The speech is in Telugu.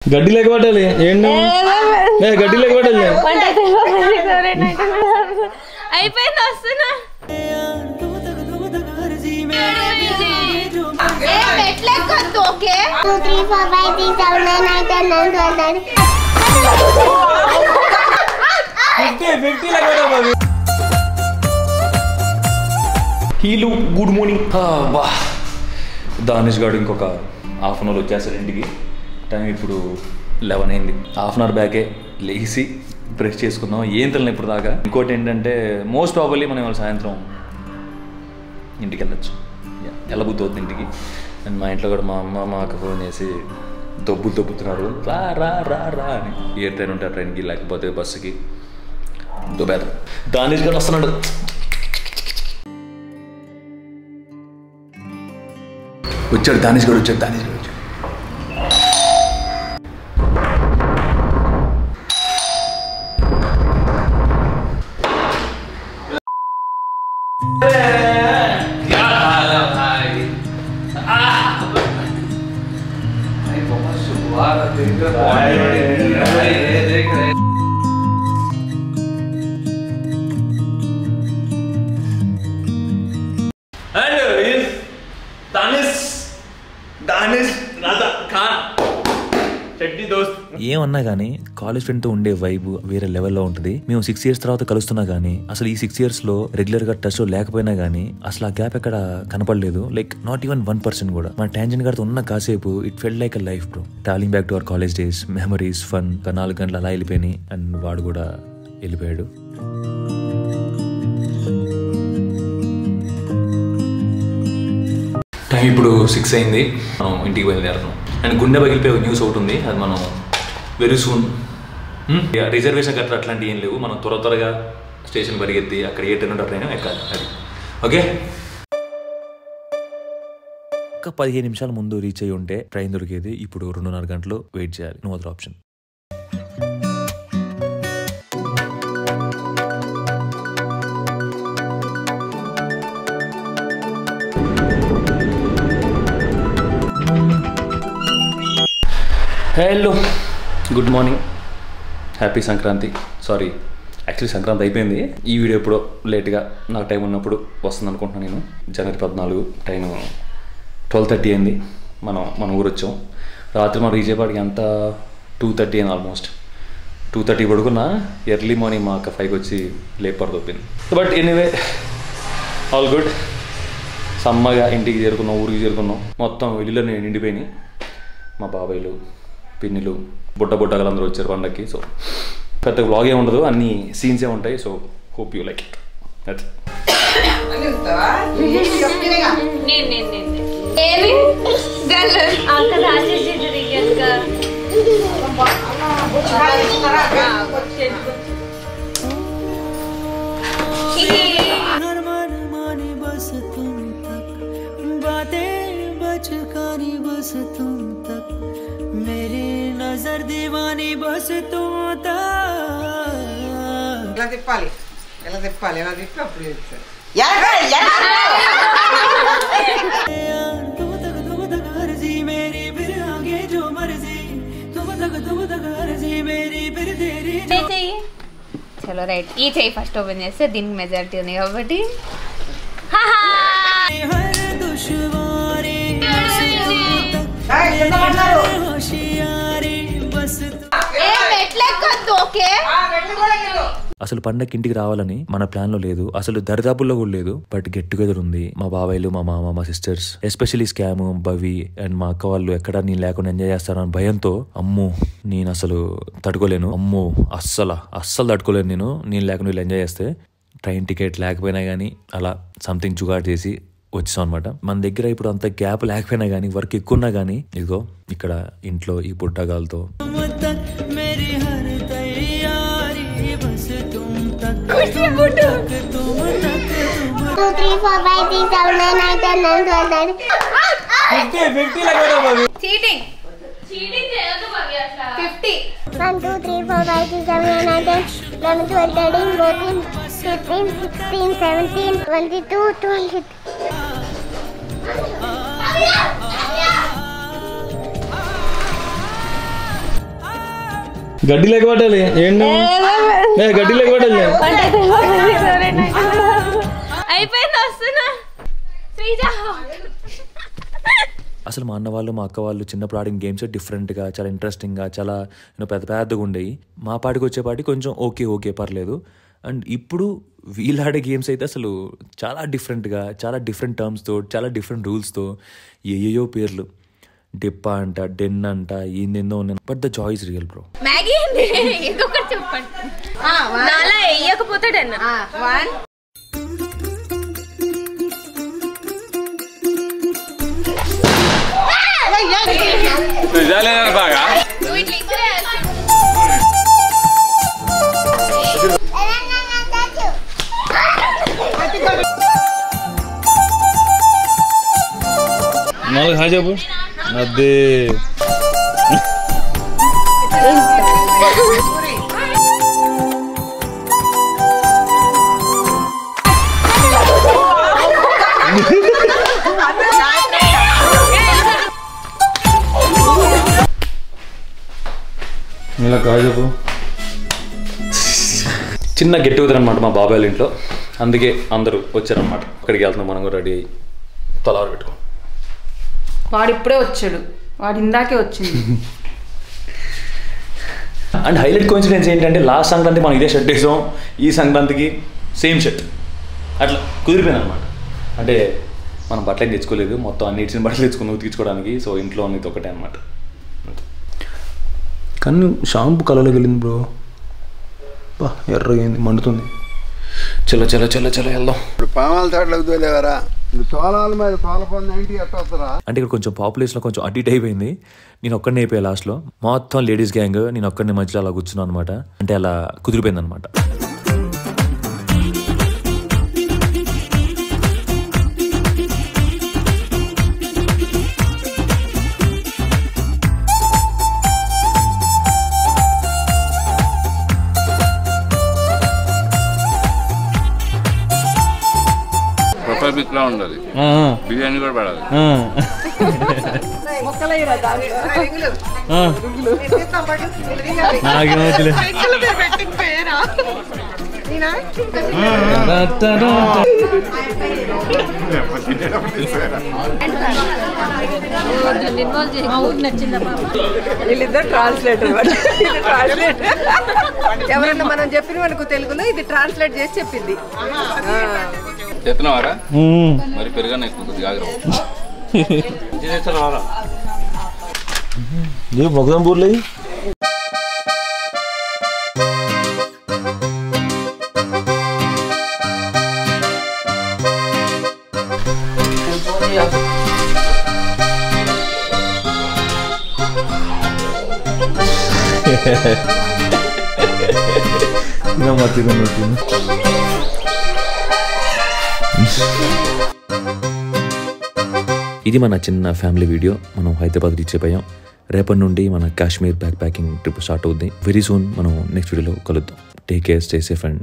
గడ్డి లేక పట్టాలి ఏంటి గడ్డి లేక పట్టాలి అయిపోయింది వస్తున్నా హీలు గుడ్ మార్నింగ్ బా దానిష్ గారు ఇంకొక హాఫ్ అన్ అవర్ వచ్చేస్తారు ఇంటికి. టైం ఇప్పుడు 11 అయింది. హాఫ్ అన్ అవర్ బ్యాకే లేచి బ్రష్ చేసుకుందాం. ఏం తెలియదు ఇప్పుడు దాకా. ఇంకోటి ఏంటంటే మోస్ట్ ప్రాబబ్లీ మనం ఇవాళ సాయంత్రం ఇంటికి వెళ్ళచ్చు. వెళ్ళబుద్ధి అవుతుంది ఇంటికి. అండ్ మా ఇంట్లో కూడా మా అమ్మ మా అక్క ఫోన్ చేసి దొబ్బుతున్నారు రా రా రా రా అని. ఏ ట్రైన్ ఉంటే ఆ ట్రైన్కి లేకపోతే బస్సుకి దుబేద. దానిష్ గారు వస్తున్నాడు. వచ్చాడు దానిష్ గారు వచ్చాడు. ఏమన్నా కానీ కాలేజ్ ఫ్రెండ్ తో ఉండే వైబ్ వేరే లెవెల్లో ఉంటుంది. మేము 6 years తర్వాత కలుస్తున్నా గానీ అసలు ఈ 6 years లో రెగ్యులర్ గా టచ్ లో లేకపోయినా గానీ అసలు ఆ గ్యాప్ ఎక్కడ కనపడలేదు. లైక్ నాట్ ఈవెన్ 1% కూడా. మన టాంజెంట్ గారితో ఉన్న కాసేపు it felt like a life bro. Travelling back to our college days, memories, fun. 4 గంటలు అలా వెళ్ళిపోయినాయి అండ్ వాడు కూడా వెళ్ళిపోయాడు. టైం ఇప్పుడు 6 అయింది. మనం ఇంటికి బయలుదేరుతున్నాం. అండ్ గుండె పగిలిపోయే న్యూస్ ఒకటి ఉంది. అది మనం వెరీ సూన్ రిజర్వేషన్ గట్రా అట్లాంటివి ఏం లేవు. మనం త్వరగా స్టేషన్ పరిగెత్తి అక్కడ ఏ ట్రైన్ ఉంటే ట్రైన్ ఎక్కాలి. అది ఓకే. ఒక 15 నిమిషాల ముందు రీచ్ అయ్యి ఉంటే ట్రైన్ దొరికేది. ఇప్పుడు 2.5 గంటలు వెయిట్ చేయాలి. No other option. Hello, good morning, happy Sankranti. Sorry, actually Sankranti అయిపోయింది. ఈ వీడియో ఎప్పుడో లేట్గా నాకు టైం ఉన్నప్పుడు వస్తుంది అనుకుంటున్నాను నేను. జనవరి 14 టైం 12:30 అయింది. మన ఊరు వచ్చాం. రాత్రి మనం రీచ్ అయ్యేపాటికి అంతా 2:30 అయింది. ఆల్మోస్ట్ 2:30 పడుకున్నా. ఎర్లీ మార్నింగ్ మా అక్క 5కి వచ్చి లేపర్ తొప్పింది. But anyway all good. సమ్మగా ఇంటికి చేరుకున్నాం, ఊరికి చేరుకున్నాం. మొత్తం ఇల్లులో నేను నిండిపోయినాయి. మా బాబాయ్లు, పిన్నిలు, బుట్టగలు అందరూ వచ్చారు పండగకి. సో పెద్ద వ్లాగ్ ఏమి ఉండదు, అన్ని సీన్సే ఉంటాయి. So hope you like it. That's मेरी नजर दीवानी बस तुम ఎలా తిప్పాలి ఎలా తిప్పి అప్పుడు చలో రైట్. ఈ చెయ్యి ఫస్ట్ ఓపెన్ చేస్తే దీనికి మెజారిటీ ఉంది కాబట్టి అసలు పండగకి ఇంటికి రావాలని మన ప్లాన్ లో లేదు. అసలు దరిదాపుల్లో కూడా లేదు. బట్ గెట్ టుగెదర్ ఉంది. మా బాబాయ్లు, మా మామ, మా సిస్టర్స్, ఎస్పెషల్లీ స్కామ్, భవి అండ్ మా అక్క వాళ్ళు ఎక్కడ నేను లేకుండా ఎంజాయ్ చేస్తారని భయంతో అమ్మో నేను అసలు తట్టుకోలేను. అమ్మో అస్సలు తట్టుకోలేను నేను లేకుండా వీళ్ళు ఎంజాయ్ చేస్తే. ట్రైన్ టికెట్ లేకపోయినా కానీ అలా సంథింగ్ జుగాడ్ చేసి వచ్చాం అనమాట. మన దగ్గర ఇప్పుడు అంత గ్యాప్ లేకపోయినా కానీ, వర్క్ ఎక్కువ ఉన్నా కానీ, ఇదిగో ఇక్కడ ఇంట్లో ఈ పుట్టగాలతో చీటింగ్ చేయొద్దు భవ్య. 50 1 2 3 4 5 6 7 8 9 10 11 12 13 14 15 16 17 22 20. గడ్డి లేక పట్టాలి ఏంటి గడ్డి లేక పట్టాలి అయిపోయింది వస్తున్నా శ్రీజ. అసలు మా అన్న వాళ్ళు మా అక్క వాళ్ళు చిన్నప్పుడు ఆడిన గేమ్స్ డిఫరెంట్గా చాలా ఇంట్రెస్టింగ్గా చాలా పెద్ద పెద్దగా ఉండేవి. మా పాటికి వచ్చేపాటి కొంచెం ఓకే పర్లేదు. అండ్ ఇప్పుడు వీళ్ళు ఆడే గేమ్స్ అయితే అసలు చాలా డిఫరెంట్గా చాలా డిఫరెంట్ టర్మ్స్తో చాలా డిఫరెంట్ రూల్స్తో ఏయో పేర్లు డిప్పా అంట డెన్ అంట ఏందేందో ఉన్నాయి. But the Joy is real bro. Maggi ఇంకొకటి చెప్పండి. నాలా వేయకపోతే డెన్. బాగా నాలుగు హాయ్ చెప్పు అదే ఇలా కాదు చెప్పు. చిన్న గెట్ టుగెదర్ అనమాట మా బాబాయ్ ఇంట్లో, అందుకే అందరూ వచ్చారనమాట. అక్కడికి వెళ్తున్నాం మనం కూడా రెడీ అయ్యి తలవారు పెట్టుకో. వాడు ఇప్పుడే వచ్చాడు, వాడు ఇందాకే వచ్చింది. అండ్ హైలైట్ కోఇన్సిడెన్స్ ఏంటంటే లాస్ట్ సంక్రాంతి మనం ఇదే షర్ట్ వేసాం, ఈ సంక్రాంతికి సేమ్ షర్ట్. అట్లా కుదిరిపోయింది అనమాట. అంటే మనం బట్టలు ఏం తెచ్చుకోలేదు, మొత్తం అన్ని ఇచ్చిన బట్టలు తెచ్చుకుని ఉతికించుకోవడానికి. సో ఇంట్లో ఉన్నది ఒకటే అనమాట. కానీ షాంపూ కలర్లోకి వెళ్ళింది బ్రో. బా ఎర్రగా అయింది, మండుతుంది. చలో చలో చలో చలో వెళ్దాం. పామాల తోటలోకి తోలేవరా, తోలాల మీద తోలపంది ఏంటి ఎట్టొస్తారా. అంటే ఇక్కడ కొంచెం పాపులేషన్లో కొంచెం అటు ఇటు అయిపోయింది. నేను ఒక్కడిని అయిపోయా లాస్ట్లో, మొత్తం లేడీస్ గ్యాంగ్, నేను ఒక్కడిని మధ్యలో అలా కూర్చున్నాను అనమాట. అంటే అలా కుదిరిపోయింది అనమాట. ఇట్లా ఉండాలి, బిర్యానీ కూడా పడాలి. వీళ్ళిద్దరు ట్రాన్స్లేటర్. ఎవరన్నా మనం చెప్పిన మనకు తెలుగులో ఇది ట్రాన్స్లేట్ చేసి చెప్పింది. చెప్తున్నావారా మరి పెరుగన్న ఎక్కువ జాగ్రత్త. ये भगवान बोल रही ఇది మన చిన్న ఫ్యామిలీ వీడియో. మనం హైదరాబాద్ రీచ్ అయిపోయాం. రేపటి నుండి మన Kashmir back packing trip start అవుద్ది. వెరీ సూన్ మనం నెక్స్ట్ వీడియోలో కలుద్దాం. Take care, stay safe and